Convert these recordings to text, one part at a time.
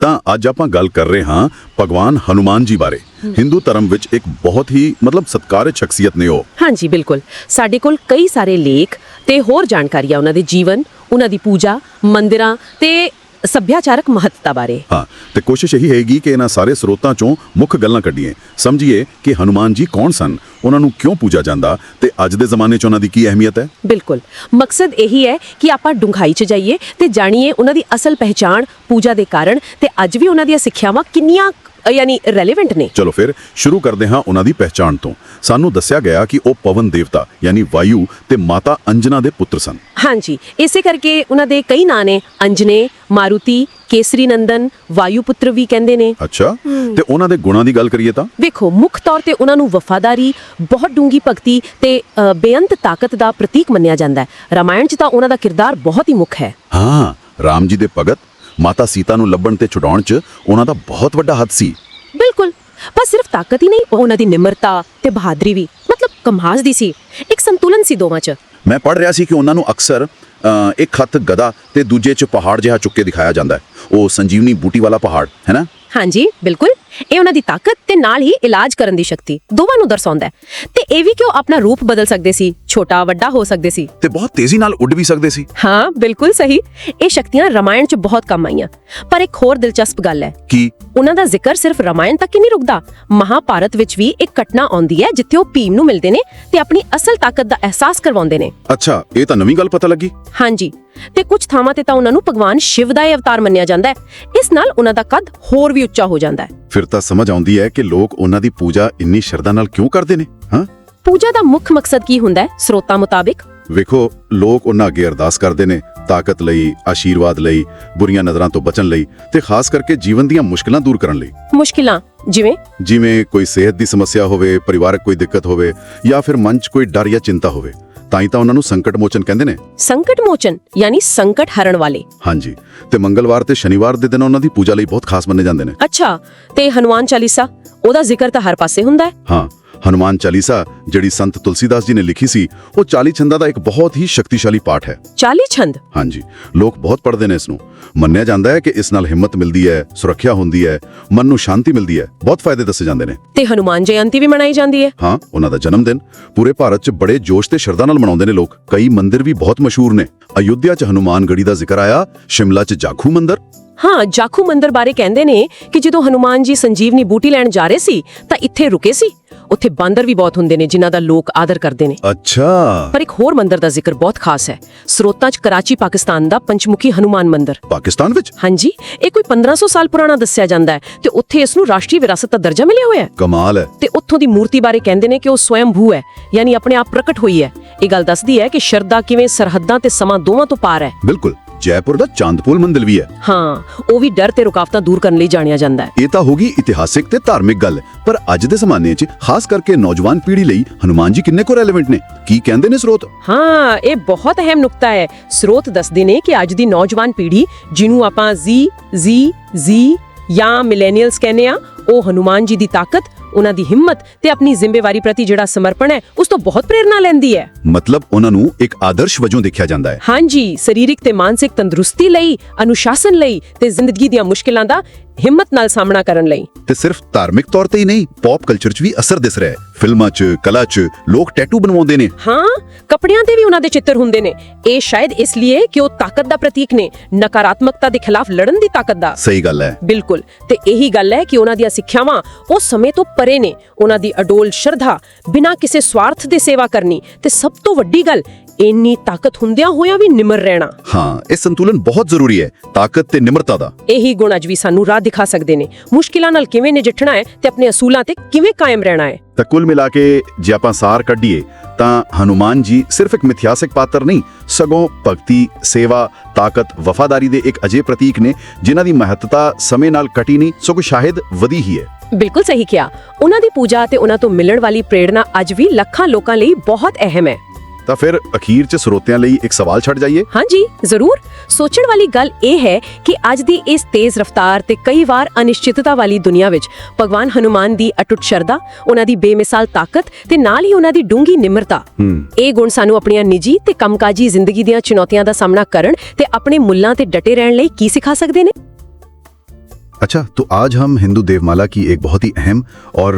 ਤਾਂ ਅੱਜ ਆਪਾਂ ਗੱਲ ਕਰ ਰਹੇ ਹਾਂ ਭਗਵਾਨ ਹਨੂਮਾਨ ਜੀ ਬਾਰੇ। ਹਿੰਦੂ ਧਰਮ ਵਿੱਚ ਇੱਕ ਬਹੁਤ ਹੀ ਸਤਿਕਾਰਿਤ ਸ਼ਖਸੀਅਤ ਨੇ ਉਹ। ਹਾਂਜੀ ਬਿਲਕੁਲ, ਸਾਡੇ ਕੋਲ ਕਈ ਸਾਰੇ ਲੇਖ ਤੇ ਹੋਰ ਜਾਣਕਾਰੀਆਂ ਉਹਨਾਂ ਦੇ ਜੀਵਨ, ਉਹਨਾਂ ਦੀ ਪੂਜਾ, ਮੰਦਿਰਾਂ ਤੇ ਸੱਭਿਆਚਾਰਕ ਮਹੱਤਤਾ ਬਾਰੇ। ਹਾਂ, ਤੇ ਕੋਸ਼ਿਸ਼ ਇਹੀ ਹੈਗੀ ਕਿ ਇਹਨਾਂ ਸਾਰੇ ਸਰੋਤਾਂ ਚੋਂ ਮੁੱਖ ਗੱਲਾਂ ਕੱਢੀਏ, ਸਮਝੀਏ ਕਿ ਹਨੂਮਾਨ ਜੀ ਕੌਣ ਸਨ, ਉਹਨਾਂ ਨੂੰ ਕਿਉਂ ਪੂਜਾ ਜਾਂਦਾ ਤੇ ਅੱਜ ਦੇ ਜ਼ਮਾਨੇ 'ਚ ਉਹਨਾਂ ਦੀ ਕੀ ਅਹਿਮੀਅਤ ਹੈ। ਬਿਲਕੁਲ, ਮਕਸਦ ਇਹੀ ਹੈ ਕਿ ਆਪਾਂ ਡੂੰਘਾਈ 'ਚ ਜਾਈਏ ਤੇ ਜਾਣੀਏ ਉਹਨਾਂ ਦੀ ਅਸਲ ਪਹਿਚਾਣ, ਪੂਜਾ ਦੇ ਕਾਰਨ ਤੇ ਅੱਜ ਵੀ ਉਹਨਾਂ ਦੀਆਂ ਸਿੱਖਿਆਵਾਂ ਕਿੰਨੀਆਂ ਰੈਲੇਵੈਂਟ ਨੇ। ਚਲੋ ਫਿਰ ਸ਼ੁਰੂ ਕਰਦੇ ਹਾਂ ਉਹਨਾਂ ਦੀ ਪਹਿਚਾਣ ਤੋਂ। ਸਾਨੂੰ ਦੱਸਿਆ ਗਿਆ ਕਿ ਉਹ ਪਵਨ ਦੇਵਤਾ ਯਾਨੀ ਵਾਯੂ ਤੇ ਮਾਤਾ ਅੰਜਨਾ ਦੇ ਪੁੱਤਰ ਸਨ। ਹਾਂਜੀ, ਇਸੇ ਕਰਕੇ ਉਹਨਾਂ ਦੇ ਕਈ ਨਾਂ ਨੇ, ਅੰਜਨੇ, ਮਾਰੂਤੀ, ਕੇਸਰੀ ਨੰਦਨ, ਵਾਯੂ ਪੁੱਤਰ ਵੀ ਕਹਿੰਦੇ ਨੇ। ਅੱਛਾ, ਤੇ ਉਹਨਾਂ ਦੇ ਗੁਣਾਂ ਦੀ ਗੱਲ ਕਰੀਏ ਤਾਂ ਵੇਖੋ, ਮੁੱਖ ਤੌਰ ਤੇ ਉਹਨਾਂ ਨੂੰ ਵਫਾਦਾਰੀ, ਬਹੁਤ ਡੂੰਗੀ ਭਗਤੀ ਤੇ ਬੇਅੰਤ ਤਾਕਤ ਦਾ ਪ੍ਰਤੀਕ ਮੰਨਿਆ ਜਾਂਦਾ ਹੈ। ਰਾਮਾਇਣ 'ਚ ਤਾਂ ਉਹਨਾਂ ਦਾ ਕਿਰਦਾਰ ਬਹੁਤ ਹੀ ਮੁੱਖ ਹੈ। ਹਾਂ, ਰਾਮ ਜੀ ਦੇ ਭਗਤ, ਮਾਤਾ ਸੀਤਾ ਨੂੰ ਲੱਭਣ ਤੇ ਛੁਡਾਉਣ 'ਚ ਉਹਨਾਂ ਦਾ ਬਹੁਤ ਵੱਡਾ ਹੱਥ ਸੀ। ਬਿਲਕੁਲ, ਪਰ ਸਿਰਫ ਤਾਕਤ ਹੀ ਨਹੀਂ, ਉਹਨਾਂ ਦੀ ਨਿਮਰਤਾ ਤੇ ਬਹਾਦਰੀ ਵੀ ਕਮਾਲ ਦੀ ਸੀ। ਇੱਕ ਸੰਤੁਲਨ ਸੀ ਦੋਵਾਂ 'ਚ। ਮੈਂ ਪੜ੍ਹ ਰਿਹਾ ਸੀ ਕਿ ਉਹਨਾਂ ਨੂੰ ਅਕਸਰ ਇੱਕ ਹੱਥ ਗਦਾ ਤੇ ਦੂਜੇ 'ਚ ਪਹਾੜ ਜਿਹਾ ਚੁੱਕ ਕੇ ਦਿਖਾਇਆ ਜਾਂਦਾ ਹੈ। ਉਹ ਸੰਜੀਵਨੀ ਬੂਟੀ ਵਾਲਾ ਪਹਾੜ ਹੈ ਨਾ। ਹਾਂਜੀ ਬਿਲਕੁਲ, ਇਹ ਉਹਨਾਂ ਦੀ ਤਾਕਤ ਤੇ ਨਾਲ ਹੀ ਇਲਾਜ ਕਰਨ ਦੀ ਸ਼ਕਤੀ ਦੋਵਾਂ ਨੂੰ ਦਰਸਾਉਂਦਾ ਹੈ। ਤੇ ਇਹ ਵੀ ਕਿ ਉਹ ਆਪਣਾ ਰੂਪ ਬਦਲ ਸਕਦੇ ਸੀ, ਛੋਟਾ ਵੱਡਾ ਹੋ ਸਕਦੇ ਸੀ ਤੇ ਬਹੁਤ ਤੇਜ਼ੀ ਨਾਲ ਉੱਡ ਵੀ ਸਕਦੇ ਸੀ। ਹਾਂ ਬਿਲਕੁਲ ਸਹੀ, ਇਹ ਸ਼ਕਤੀਆਂ ਰਾਮਾਇਣ 'ਚ ਬਹੁਤ ਕੰਮ ਆਈਆਂ। ਪਰ ਇੱਕ ਹੋਰ ਦਿਲਚਸਪ ਗੱਲ ਹੈ ਕਿ ਉਹਨਾਂ ਦਾ ਜ਼ਿਕਰ ਸਿਰਫ ਰਾਮਾਇਣ ਤੱਕ ਹੀ ਨਹੀਂ ਰੁਕਦਾ। ਮਹਾਭਾਰਤ ਵਿੱਚ ਵੀ ਇੱਕ ਘਟਨਾ ਆਉਂਦੀ ਹੈ ਜਿੱਥੇ ਉਹ ਭੀਮ ਨੂੰ ਮਿਲਦੇ ਨੇ ਤੇ ਆਪਣੀ ਅਸਲ ਤਾਕਤ ਦਾ ਅਹਿਸਾਸ ਕਰਵਾਉਂਦੇ ਨੇ। ਅੱਛਾ, ਇਹ ਤਾਂ ਨਵੀਂ ਗੱਲ ਪਤਾ ਲੱਗੀ। ਹਾਂਜੀ, ਤੇ ਕੁਝ ਥਾਵਾਂ ਤੇ ਤਾਂ ਉਹਨਾਂ ਨੂੰ ਭਗਵਾਨ ਸ਼ਿਵ ਦਾ ਅਵਤਾਰ ਮੰਨਿਆ ਜਾਂਦਾ ਹੈ। ਇਸ ਨਾਲ ਉਹਨਾਂ ਦਾ ਕੱਦ ਹੋਰ ਵੀ ਉੱਚਾ ਹੋ ਜਾਂਦਾ ਹੈ। ਫਿਰ ਤਾਂ ਸਮਝ ਆਉਂਦੀ ਹੈ ਕਿ ਲੋਕ ਉਹਨਾਂ ਦੀ ਪੂਜਾ ਇੰਨੀ ਸ਼ਰਧਾ ਨਾਲ ਕਿਉਂ ਕਰਦੇ ਨੇ। ਹਾਂ, ਪੂਜਾ ਦਾ ਮੁੱਖ ਮਕਸਦ ਕੀ ਹੁੰਦਾ ਹੈ ਸਰੋਤਾਂ ਮੁਤਾਬਿਕ? ਵੇਖੋ, ਲੋਕ ਉਹਨਾਂ ਅੱਗੇ ਅਰਦਾਸ ਕਰਦੇ ਨੇ ਤਾਕਤ ਲਈ, ਆਸ਼ੀਰਵਾਦ ਲਈ, ਬੁਰੀਆਂ ਨਜ਼ਰਾਂ ਤੋਂ ਬਚਣ ਲਈ ਤੇ ਖਾਸ ਕਰਕੇ ਜੀਵਨ ਦੀਆਂ ਮੁਸ਼ਕਲਾਂ ਦੂਰ ਕਰਨ ਲਈ। ਮੁਸ਼ਕਿਲਾਂ ਜਿਵੇਂ ਕੋਈ ਸਿਹਤ ਦੀ ਸਮੱਸਿਆ ਹੋਵੇ, ਪਰਿਵਾਰਕ ਕੋਈ ਦਿੱਕਤ ਹੋਵੇ ਜਾਂ ਫਿਰ ਮਨ 'ਚ ਕੋਈ ਡਰ ਜਾਂ ਚਿੰਤਾ ਹੋਵੇ, ਤਾਂ ਹੀ ਤਾਂ ਉਹਨਾਂ ਨੂੰ ਸੰਕਟ ਮੋਚਨ ਕਹਿੰਦੇ ਨੇ। ਸੰਕਟ ਮੋਚਨ ਯਾਨੀ ਸੰਕਟ ਹਰਨ ਵਾਲੇ। ਹਾਂਜੀ, ਤੇ ਮੰਗਲਵਾਰ ਤੇ ਸ਼ਨੀਵਾਰ ਦੇ ਦਿਨ ਉਹਨਾਂ ਦੀ ਪੂਜਾ ਲਈ ਬਹੁਤ ਖਾਸ ਮੰਨੇ ਜਾਂਦੇ ਨੇ। ਅੱਛਾ, ਤੇ ਹਨੂਮਾਨ ਚਾਲੀਸਾ, ਉਹਦਾ ਜ਼ਿਕਰ ਤਾਂ ਹਰ ਪਾਸੇ ਹੁੰਦਾ ਹੈ। ਹਾਂ, ਹਨੂਮਾਨ ਚਾਲੀਸਾ ਜਿਹੜੀ ਸੰਤ ਤੁਲਸੀਦਾਸ ਜੀ ਨੇ ਲਿਖੀ ਸੀ, ਉਹ 40 ਛੰਦਾਂ ਦਾ ਇੱਕ ਬਹੁਤ ਹੀ ਸ਼ਕਤੀਸ਼ਾਲੀ ਪਾਠ ਹੈ। 40 ਛੰਦ? ਹਾਂਜੀ, ਲੋਕ ਬਹੁਤ ਪੜ੍ਹਦੇ ਨੇ ਇਸ ਨੂੰ। ਮੰਨਿਆ ਜਾਂਦਾ ਹੈ ਕਿ ਇਸ ਨਾਲ ਹਿੰਮਤ ਮਿਲਦੀ ਹੈ, ਸੁਰੱਖਿਆ ਹੁੰਦੀ ਹੈ, ਮਨ ਨੂੰ ਸ਼ਾਂਤੀ ਮਿਲਦੀ ਹੈ, ਬਹੁਤ ਫਾਇਦੇ ਦੱਸੇ ਜਾਂਦੇ ਨੇ। ਤੇ ਹਨੂਮਾਨ ਜਯੰਤੀ ਵੀ ਮਨਾਈ ਜਾਂਦੀ ਹੈ। ਹਾਂ, ਉਹਨਾਂ ਦਾ ਜਨਮ ਦਿਨ ਪੂਰੇ ਭਾਰਤ 'ਚ ਬੜੇ ਜੋਸ਼ ਤੇ ਸ਼ਰਧਾ ਨਾਲ ਮਨਾਉਂਦੇ ਨੇ ਲੋਕ। ਕਈ ਮੰਦਿਰ ਵੀ ਬਹੁਤ ਮਸ਼ਹੂਰ ਨੇ। ਅਯੁੱਧਿਆ 'ਚ ਹਨੂਮਾਨਗੜੀ ਦਾ ਜ਼ਿਕਰ ਆਇਆ, ਸ਼ਿਮਲਾ 'ਚ ਜਾਖੂ ਮੰਦਿਰ। ਹਾਂ, ਜਾਖੂ ਮੰਦਿਰ ਬਾਰੇ ਕਹਿੰਦੇ ਨੇ ਕਿ ਜਦੋਂ ਹਨੂਮਾਨ ਜੀ ਸੰਜੀਵਨੀ ਬੂਟੀ ਲੈਣ ਜਾ ਰਹੇ ਸੀ ਤਾਂ ਇੱਥੇ ਰੁਕੇ ਸੀ। ਉੱਥੇ ਬਾਂਦਰ ਵੀ ਬਹੁਤ ਹੁੰਦੇ ਨੇ ਜਿਨ੍ਹਾਂ ਦਾ ਲੋਕ ਆਦਰ ਕਰਦੇ ਨੇ। ਅੱਛਾ, ਪਰ ਇੱਕ ਹੋਰ ਮੰਦਿਰ ਦਾ ਜ਼ਿਕਰ ਬਹੁਤ ਖਾਸ ਹੈ। ਸਰੋਤਾਂ 'ਚ ਕਰਾਚੀ, ਪਾਕਿਸਤਾਨ ਦਾ ਪੰਚਮੁਖੀ ਹਨੂਮਾਨ ਮੰਦਿਰ। ਪਾਕਿਸਤਾਨ ਵਿੱਚ? ਹਾਂਜੀ, ਇਹ ਕੋਈ 1500 ਸਾਲ ਪੁਰਾਣਾ ਦੱਸਿਆ ਜਾਂਦਾ ਹੈ ਤੇ ਉੱਥੇ ਇਸ ਨੂੰ ਰਾਸ਼ਟਰੀ ਵਿਰਾਸਤ ਦਾ ਦਰਜਾ ਮਿਲਿਆ ਹੋਇਆ ਹੈ। ਕਮਾਲ ਹੈ। ਤੇ ਉੱਥੋਂ ਦੀ ਮੂਰਤੀ ਬਾਰੇ ਕਹਿੰਦੇ ਨੇ ਕਿ ਉਹ ਸਵੈੰਭੂ ਹੈ, ਯਾਨੀ ਆਪਣੇ ਆਪ ਪ੍ਰਗਟ ਹੋਈ ਹੈ। ਇਹ ਗੱਲ ਦੱਸਦੀ ਹੈ ਕਿ ਸ਼ਰਧਾ ਕਿਵੇਂ ਸਰਹੱਦਾਂ ਤੇ ਸਮਾਂ ਦੋਵਾਂ ਤੋਂ ਪਾਰ ਹੈ। ਬਿਲਕੁਲ, ਜੈਪੁਰ ਦਾ ਚਾਂਦਪੋਲ ਮੰਦਿਰ ਵੀ ਹੈ। ਹਾਂ, ਉਹ ਵੀ ਡਰ ਤੇ ਰੁਕਾਵਟਾਂ ਦੂਰ ਕਰਨ ਲਈ ਜਾਣਿਆ ਜਾਂਦਾ ਹੈ। ਇਹ ਤਾਂ ਹੋਗੀ ਇਤਿਹਾਸਿਕ ਤੇ ਧਾਰਮਿਕ ਗੱਲ, ਪਰ ਅੱਜ ਦੇ ਜ਼ਮਾਨੇ 'ਚ ਖਾਸ ਕਰਕੇ ਨੌਜਵਾਨ ਪੀੜ੍ਹੀ ਲਈ ਹਨੂਮਾਨ ਜੀ ਕਿੰਨੇ ਕੁ ਰੈਲੇਵੈਂਟ ਨੇ? ਕੀ ਕਹਿੰਦੇ ਨੇ ਸਰੋਤ? ਹਾਂ, ਇਹ ਬਹੁਤ ਅਹਿਮ ਨੁਕਤਾ ਹੈ। ਸਰੋਤ ਦੱਸਦੇ ਨੇ ਕਿ ਅੱਜ ਦੀ ਨੌਜਵਾਨ ਪੀੜ੍ਹੀ, ਜਿਹਨੂੰ ਆਪਾਂ Z ਜਾਂ ਮਿਲੇਨੀਅਲਸ ਕਹਿੰਦੇ ਆ, ਉਹ ਹਨੂਮਾਨ ਜੀ ਦੀ ਤਾਕਤ, ਉਹਨਾਂ ਦੀ ਹਿੰਮਤ ਤੇ ਆਪਣੀ ਜ਼ਿੰਮੇਵਾਰੀ ਪ੍ਰਤੀ ਜਿਹੜਾ ਸਮਰਪਣ ਹੈ, ਉਸ ਤੋਂ ਬਹੁਤ ਪ੍ਰੇਰਨਾ ਲੈਂਦੀ ਹੈ। ਮਤਲਬ ਉਹਨਾਂ ਨੂੰ ਇੱਕ ਆਦਰਸ਼ ਵਜੋਂ ਦੇਖਿਆ ਜਾਂਦਾ ਹੈ। ਹਾਂਜੀ, ਸਰੀਰਕ ਤੇ ਮਾਨਸਿਕ ਤੰਦਰੁਸਤੀ ਲਈ, ਅਨੁਸ਼ਾਸਨ ਲਈ ਤੇ ਜ਼ਿੰਦਗੀ ਦੀਆਂ ਮੁਸ਼ਕਿਲਾਂ ਦਾ ਹਿੰਮਤ ਨਾਲ ਸਾਹਮਣਾ ਕਰਨ ਲਈ। ਤੇ ਸਿਰਫ ਧਾਰਮਿਕ ਤੌਰ ਤੇ ਹੀ ਨਹੀਂ, ਪੌਪ ਕਲਚਰ 'ਚ ਵੀ ਅਸਰ ਦਿਸ ਰਿਹਾ ਹੈ। ਫਿਲਮਾਂ 'ਚ, ਕਲਾ 'ਚ ਲੋਕ ਟੈਟੂ ਬਣਵਾਉਂਦੇ ਨੇ। ਹਾਂ, ਕੱਪੜਿਆਂ ਤੇ ਵੀ ਉਹਨਾਂ ਦੇ ਚਿੱਤਰ ਹੁੰਦੇ ਨੇ। ਇਹ ਸ਼ਾਇਦ ਇਸ ਲਈ ਕਿ ਉਹ ਤਾਕਤ ਦਾ ਪ੍ਰਤੀਕ ਨੇ, ਨਕਾਰਾਤਮਕਤਾ ਦੇ ਖਿਲਾਫ ਲੜਨ ਦੀ ਤਾਕਤ ਦਾ। ਸਹੀ ਗੱਲ ਹੈ। ਬਿਲਕੁਲ, ਤੇ ਇਹੀ ਗੱਲ ਹੈ ਕਿ ਉਹਨਾਂ ਦੀਆਂ ਸਿੱਖਿਆਵਾਂ ਉਸ ਸਮੇਂ ਤੋਂ ਪਰੇ ਨੇ। ਉਹਨਾਂ ਦੀ ਅਡੋਲ ਸ਼ਰਧਾ, ਬਿਨਾਂ ਕਿਸੇ ਸਵਾਰਥ ਦੇ ਸੇਵਾ ਕਰਨੀ ਤੇ ਸਭ ਤੋਂ ਵੱਡੀ ਗੱਲ, ਇੰਨੀ ਤਾਕਤ ਹੁੰਦਿਆਂ ਹੋਇਆਂ ਵੀ ਨਿਮਰ ਰਹਿਣਾ। ਹਾਂ, ਇਹ ਸੰਤੁਲਨ ਬਹੁਤ ਜ਼ਰੂਰੀ ਹੈ, ਤਾਕਤ ਤੇ ਨਿਮਰਤਾ ਦਾ। ਇਹੀ ਗੁਣ ਅੱਜ ਵੀ ਸਾਨੂੰ ਰਾਹ ਦਿਖਾ ਸਕਦੇ ਨੇ, ਮੁਸ਼ਕਿਲਾਂ ਨਾਲ ਕਿਵੇਂ ਨਜਿੱਠਣਾ ਹੈ ਤੇ ਆਪਣੇ ਅਸੂਲਾਂ ਤੇ ਕਿਵੇਂ ਕਾਇਮ ਰਹਿਣਾ ਹੈ। ਤਾਂ ਕੁੱਲ ਮਿਲਾ ਕੇ ਜੇ ਆਪਾਂ ਸਾਰ ਕੱਢੀਏ ਤਾਂ ਹਨੂਮਾਨ ਜੀ ਸਿਰਫ ਇੱਕ ਮਿਥਿਹਾਸਿਕ ਪਾਤਰ ਨਹੀਂ, ਸਗੋਂ ਭਗਤੀ, ਸੇਵਾ, ਤਾਕਤ, ਵਫਾਦਾਰੀ ਦੇ ਇੱਕ ਅਜੇ ਪ੍ਰਤੀਕ ਨੇ, ਜਿਨ੍ਹਾਂ ਦੀ ਮਹੱਤਤਾ ਸਮੇਂ ਨਾਲ ਘਟੀ ਨਹੀਂ, ਸਗੋਂ ਸ਼ਾਇਦ ਵਧੀ ਹੀ ਹੈ। ਬਿਲਕੁਲ ਸਹੀ ਕਿਹਾ। ਉਹਨਾਂ ਦੀ ਪੂਜਾ ਤੇ ਉਹਨਾਂ ਤੋਂ ਮਿਲਣ ਵਾਲੀ ਪ੍ਰੇਰਣਾ ਅੱਜ ਵੀ ਲੱਖਾਂ ਲੋਕਾਂ ਲਈ ਬਹੁਤ ਅਹਿਮ ਹੈ। ਤਾਂ ਫਿਰ ਅਖੀਰ 'ਚ ਸਰੋਤਿਆਂ ਲਈ ਇੱਕ ਸਵਾਲ ਛੱਡ ਜਾਈਏ। ਹਾਂਜੀ ਜ਼ਰੂਰ। ਸੋਚਣ ਵਾਲੀ ਗੱਲ ਇਹ ਹੈ ਕਿ ਅੱਜ ਦੀ ਇਸ ਤੇਜ਼ ਰਫ਼ਤਾਰ ਤੇ ਕਈ ਵਾਰ ਅਨਿਸ਼ਚਿਤਤਾ ਵਾਲੀ ਦੁਨੀਆ ਵਿੱਚ ਭਗਵਾਨ ਹਨੂਮਾਨ ਦੀ ਅਟੁੱਟ ਸ਼ਰਧਾ, ਉਹਨਾਂ ਦੀ ਬੇਮਿਸਾਲ ਤਾਕਤ ਤੇ ਨਾਲ ਹੀ ਉਹਨਾਂ ਦੀ ਡੂੰਗੀ ਨਿਮਰਤਾ, ਇਹ ਗੁਣ ਸਾਨੂੰ ਆਪਣੀਆਂ ਨਿੱਜੀ ਤੇ ਕੰਮਕਾਜੀ ਜ਼ਿੰਦਗੀ ਦੀਆਂ ਚੁਣੌਤੀਆਂ ਦਾ ਸਾਹਮਣਾ ਕਰਨ ਤੇ ਆਪਣੇ ਮੁੱਲਾਂ ਤੇ ਡਟੇ ਰਹਿਣ ਲਈ ਕੀ ਸਿਖਾ ਸਕਦੇ ਨੇ? अच्छा, तो आज हम हिंदू देवमाला की एक बहुत ही अहम और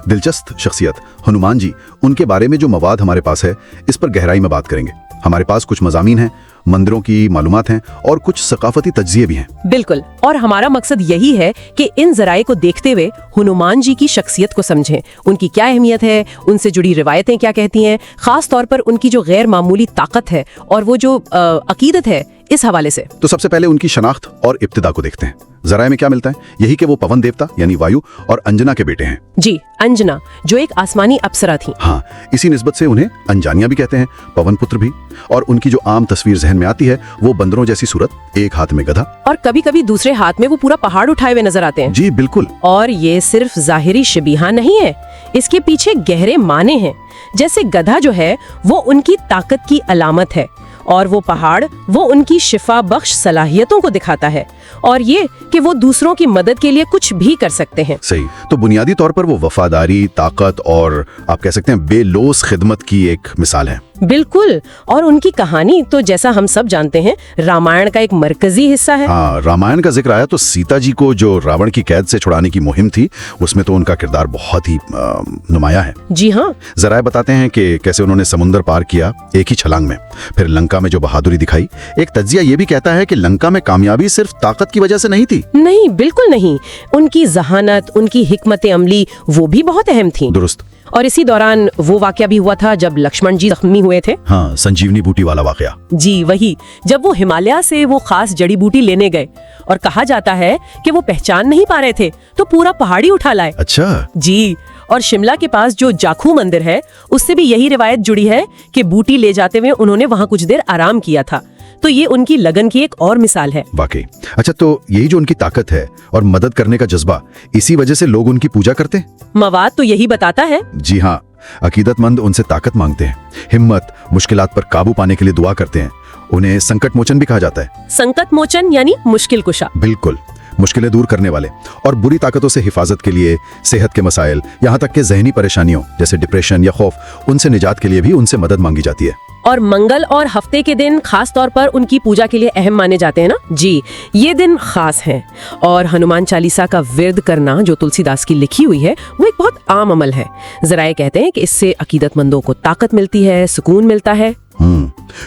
दिलचस्प शख्सियत हनुमान जी, उनके बारे में जो मवाद हमारे पास है, इस पर गहराई में बात करेंगे। हमारे पास कुछ मज़ामीन हैं, मंदिरों की मालूमात हैं और कुछ सकाफती तज्जिए भी हैं। बिल्कुल, और हमारा मकसद यही है कि इन जराए को देखते हुए हनुमान जी की शख्सियत को समझें, उनकी क्या अहमियत है, उनसे जुड़ी रिवायतें क्या कहती हैं, खास तौर पर उनकी जो गैर मामूली ताकत है और वो जो अकीदत है, इस हवाले से। तो सबसे पहले उनकी शनाख्त और इब्तिदा को देखते हैं। जराए में क्या मिलता है? यही कि वो पवन देवता यानी वायु और अंजना के बेटे हैं। जी, अंजना, जो एक आसमानी अप्सरा थी। हाँ, इसी निस्बत से उन्हें अंजानिया भी कहते हैं, पवन पुत्र भी। और उनकी जो आम तस्वीर जहन में आती है, वो बंदरों जैसी सूरत, एक हाथ में गधा और कभी कभी दूसरे हाथ में वो पूरा पहाड़ उठाए हुए नजर आते हैं। जी बिल्कुल। और ये सिर्फ जाहिरी शबीहा नहीं है, इसके पीछे गहरे माने हैं। जैसे गधा जो है वो उनकी ताकत की अलामत है और वो पहाड़ वो उनकी शिफा बख्श सलाहियतों को दिखाता है, और ये कि वो दूसरों की मदद के लिए कुछ भी कर सकते हैं। सही। तो बुनियादी तौर पर वो वफादारी, ताकत और आप कह सकते हैं बेलोस खिदमत की एक मिसाल है। बिल्कुल, और उनकी कहानी तो जैसा हम सब जानते हैं, रामायण का एक मरकजी हिस्सा है। हाँ, रामायण का जिक्र आया तो सीता जी को जो रावण की कैद से छुड़ाने की मुहिम थी, उसमें तो उनका किरदार बहुत ही नुमाया है। जी हाँ, जरा बताते हैं कि कैसे उन्होंने समुंदर पार किया एक ही छलांग में, फिर लंका में जो बहादुरी दिखाई। एक तज्जिया ये भी कहता है कि लंका में कामयाबी सिर्फ ताकत की वजह से नहीं थी। नहीं, बिल्कुल नहीं, उनकी जहानत, उनकी हिकमत अमली वो भी बहुत अहम थी। दुरुस्त। और इसी दौरान वो वाकया भी हुआ था जब लक्ष्मण जी जख्मी हुए थे। हाँ, संजीवनी बूटी वाला वाकया। जी वही, जब वो हिमालय से वो खास जड़ी बूटी लेने गए और कहा जाता है कि वो पहचान नहीं पा रहे थे तो पूरा पहाड़ी उठा लाए। अच्छा। जी, और शिमला के पास जो जाखू मंदिर है, उससे भी यही रिवायत जुड़ी है कि बूटी ले जाते हुए उन्होंने वहाँ कुछ देर आराम किया था। तो ये उनकी लगन की एक और मिसाल है। वाकई। अच्छा, तो यही जो उनकी ताकत है और मदद करने का जज्बा, इसी वजह से लोग उनकी पूजा करते हैं। मवाद तो यही बताता है। जी हाँ, अकीदतमंद उनसे ताकत मांगते हैं, हिम्मत, मुश्किलात पर काबू पाने के लिए दुआ करते हैं। उन्हें संकट मोचन भी कहा जाता है। संकट मोचन यानी मुश्किल कुशा। बिल्कुल, मुश्किलें दूर करने वाले। और बुरी ताकतों से हिफाजत के लिए, सेहत के मसाइल, यहाँ तक के जहनी परेशानियों जैसे डिप्रेशन या खौफ, उनसे निजात के लिए भी उनसे मदद मांगी जाती है। और मंगल और हफ्ते के दिन खास तौर पर उनकी पूजा के लिए अहम माने जाते हैं ना। जी, ये दिन खास हैं। और हनुमान चालीसा का विर्द करना, जो तुलसीदास की लिखी हुई है, वो एक बहुत आम अमल है। जरा कहते हैं कि इससे अकीदतमंदों को ताकत मिलती है, सुकून मिलता है।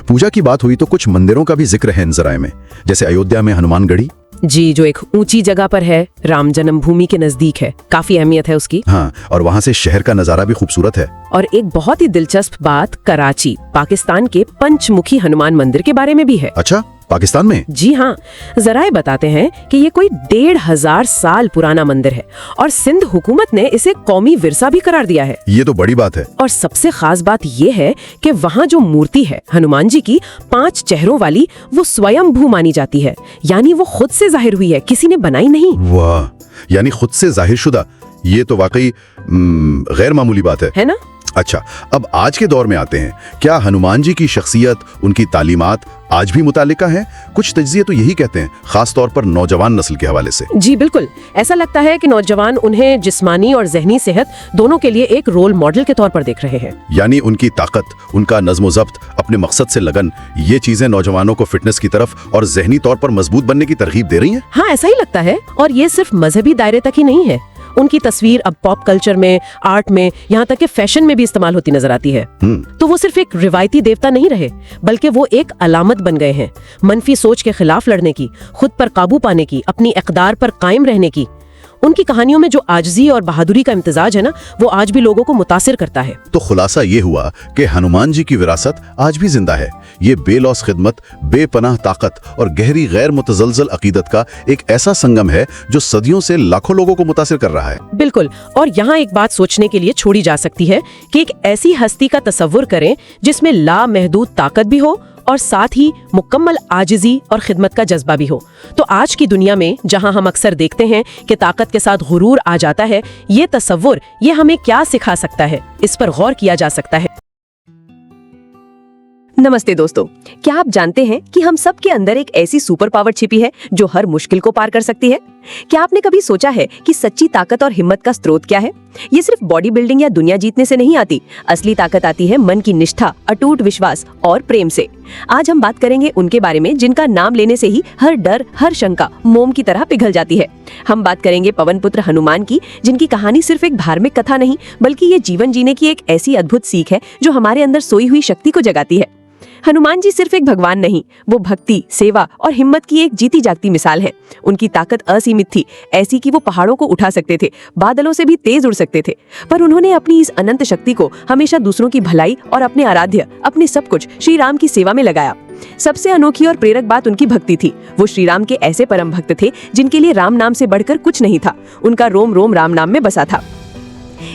पूजा की बात हुई तो कुछ मंदिरों का भी जिक्र है इन जराए में, जैसे अयोध्या में हनुमानगढ़ी। जी, जो एक ऊंची जगह पर है, राम जन्मभूमि के नजदीक है, काफी अहमियत है उसकी। हाँ, और वहाँ से शहर का नजारा भी खूबसूरत है। और एक बहुत ही दिलचस्प बात कराची, पाकिस्तान के पंचमुखी हनुमान मंदिर के बारे में भी है। अच्छा, पाकिस्तान में? जी हाँ, जराए बताते हैं कि ये कोई 1500 साल पुराना मंदिर है और सिंध हुकूमत ने इसे कौमी विरसा भी करार दिया है। ये तो बड़ी बात है। और सबसे खास बात ये है कि वहाँ जो मूर्ति है हनुमान जी की 5 चेहरों वाली, वो स्वयंभू मानी जाती है, यानी वो खुद से जाहिर हुई है, किसी ने बनाई नहीं। वाह, यानी खुद से जाहिर शुदा। ये तो वाकई गैर मामूली बात है ना? अच्छा, अब आज के दौर में आते हैं। क्या हनुमान जी की शख्सियत, उनकी तालीमात आज भी मुतालिका है? कुछ तज्जिए तो यही कहते हैं, खास तौर पर नौजवान नस्ल के हवाले से। जी बिल्कुल, ऐसा लगता है कि नौजवान उन्हें जिस्मानी और जहनी सेहत दोनों के लिए एक रोल मॉडल के तौर पर देख रहे हैं। यानी उनकी ताकत, उनका नज़्म ज़ब्त, अपने मकसद से लगन, ये चीजें नौजवानों को फिटनेस की तरफ और जहनी तौर पर मजबूत बनने की तरगीब दे रही हैं। हाँ, ऐसा ही लगता है। और ये सिर्फ मजहबी दायरे तक ही नहीं है, उनकी तस्वीर अब पॉप कल्चर में, आर्ट में, यहाँ तक कि फैशन में भी इस्तेमाल होती नजर आती है। तो वो सिर्फ एक रिवायती देवता नहीं रहे, बल्कि वो एक अलामत बन गए हैं, मनफी सोच के खिलाफ लड़ने की, खुद पर काबू पाने की, अपनी इक़दार पर कायम रहने की। उनकी कहानियों में जो आजिज़ी और बहादुरी का इम्तिजाज है ना, वो आज भी लोगों को मुतासिर करता है। तो खुलासा ये हुआ कि हनुमान जी की विरासत आज भी जिंदा है। ये बेलौस खिदमत, बेपनाह ताकत और गहरी गैर मुतजलजल अकीदत का एक ऐसा संगम है जो सदियों से लाखों लोगों को मुतासिर कर रहा है। बिल्कुल, और यहाँ एक बात सोचने के लिए छोड़ी जा सकती है कि एक ऐसी हस्ती का तसव्वुर करें जिसमें लामहदूद ताकत भी हो और साथ ही मुकम्मल आजिज़ी और खिदमत का जज्बा भी हो। तो आज की दुनिया में जहां हम अक्सर देखते हैं कि ताकत के साथ गुरूर आ जाता है, ये तसव्वुर ये हमें क्या सिखा सकता है, इस पर गौर किया जा सकता है। नमस्ते दोस्तों, क्या आप जानते हैं कि हम सब के अंदर एक ऐसी सुपर पावर छिपी है जो हर मुश्किल को पार कर सकती है? क्या आपने कभी सोचा है कि सच्ची ताकत और हिम्मत का स्रोत क्या है? ये सिर्फ बॉडी बिल्डिंग या दुनिया जीतने से नहीं आती। असली ताकत आती है मन की निष्ठा, अटूट विश्वास और प्रेम से। आज हम बात करेंगे उनके बारे में जिनका नाम लेने से ही हर डर, हर शंका मोम की तरह पिघल जाती है। हम बात करेंगे पवन पुत्र हनुमान की, जिनकी कहानी सिर्फ एक धार्मिक कथा नहीं बल्कि ये जीवन जीने की एक ऐसी अद्भुत सीख है जो हमारे अंदर सोई हुई शक्ति को जगाती है। हनुमान जी सिर्फ एक भगवान नहीं, वो भक्ति, सेवा और हिम्मत की एक जीती जागती मिसाल है। उनकी ताकत असीमित थी, ऐसी कि वो पहाड़ों को उठा सकते थे, बादलों से भी तेज उड़ सकते थे। पर उन्होंने अपनी इस अनंत शक्ति को हमेशा दूसरों की भलाई और अपने आराध्य, अपने सब कुछ श्री राम की सेवा में लगाया। सबसे अनोखी और प्रेरक बात उनकी भक्ति थी। वो श्री राम के ऐसे परम भक्त थे जिनके लिए राम नाम से बढ़कर कुछ नहीं था। उनका रोम रोम राम नाम में बसा था।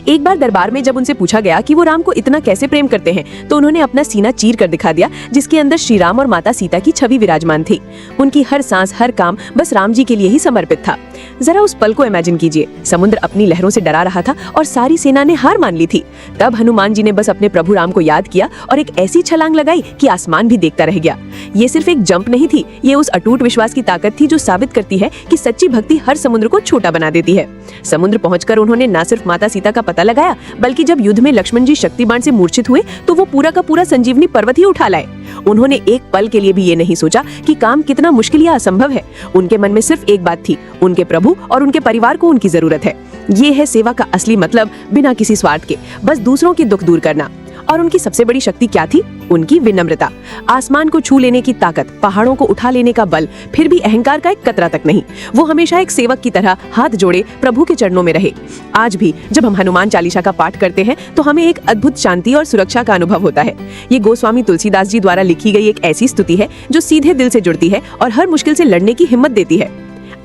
एक बार दरबार में जब उनसे पूछा गया कि वो राम को इतना कैसे प्रेम करते हैं, तो उन्होंने अपना सीना चीर कर दिखा दिया, जिसके अंदर श्री राम और माता सीता की छवि विराजमान थी। उनकी हर सांस, हर काम बस राम जी के लिए ही समर्पित था। जरा उस पल को इमेजिन कीजिए। समुद्र अपनी लहरों से डरा रहा था और सारी सेना ने हार मान ली थी। तब हनुमान जी ने बस अपने प्रभु राम को याद किया और एक ऐसी छलांग लगाई कि आसमान भी देखता रह गया। ये सिर्फ एक जंप नहीं थी, ये उस अटूट विश्वास की ताकत थी जो साबित करती है कि सच्ची भक्ति हर समुद्र को छोटा बना देती है। समुद्र पहुंचकर उन्होंने न सिर्फ माता सीता का पता लगाया, बल्कि जब युद्ध में लक्ष्मण जी शक्ति बाण से मूर्छित हुए तो वो पूरा का पूरा संजीवनी पर्वत ही उठा लाए। उन्होंने एक पल के लिए भी ये नहीं सोचा कि काम कितना मुश्किल या असंभव है। उनके मन में सिर्फ एक बात थी, उनके प्रभु और उनके परिवार को उनकी जरूरत है। ये है सेवा का असली मतलब, बिना किसी स्वार्थ के, बस दूसरों की दुख दूर करना। और उनकी सबसे बड़ी शक्ति क्या थी? उनकी विनम्रता। आसमान को छू लेने की ताकत, पहाड़ों को उठा लेने का बल, फिर भी अहंकार का एक कतरा तक नहीं। वो हमेशा एक सेवक की तरह हाथ जोड़े प्रभु के चरणों में रहे। आज भी जब हम हनुमान चालीसा का पाठ करते हैं तो हमें एक अद्भुत शांति और सुरक्षा का अनुभव होता है। ये गोस्वामी तुलसीदास जी द्वारा लिखी गई एक ऐसी स्तुति है जो सीधे दिल से जुड़ती है और हर मुश्किल से लड़ने की हिम्मत देती है।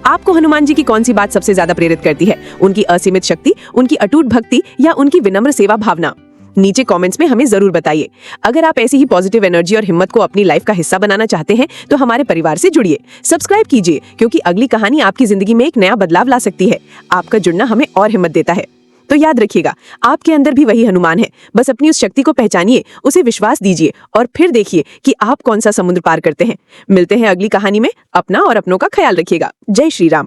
आपको हनुमान जी की कौन सी बात सबसे ज्यादा प्रेरित करती है? उनकी असीमित शक्ति, उनकी अटूट भक्ति या उनकी विनम्र सेवा भावना? नीचे कमेंट्स में हमें जरूर बताइए। अगर आप ऐसी ही पॉजिटिव एनर्जी और हिम्मत को अपनी लाइफ का हिस्सा बनाना चाहते हैं तो हमारे परिवार से जुड़िए, सब्सक्राइब कीजिए, क्योंकि अगली कहानी आपकी जिंदगी में एक नया बदलाव ला सकती है। आपका जुड़ना हमें और हिम्मत देता है। तो याद रखिएगा, आपके अंदर भी वही हनुमान है। बस अपनी उस शक्ति को पहचानिए, उसे विश्वास दीजिए और फिर देखिए कि आप कौन सा समुद्र पार करते हैं। मिलते हैं अगली कहानी में। अपना और अपनों का ख्याल रखिएगा। जय श्री राम।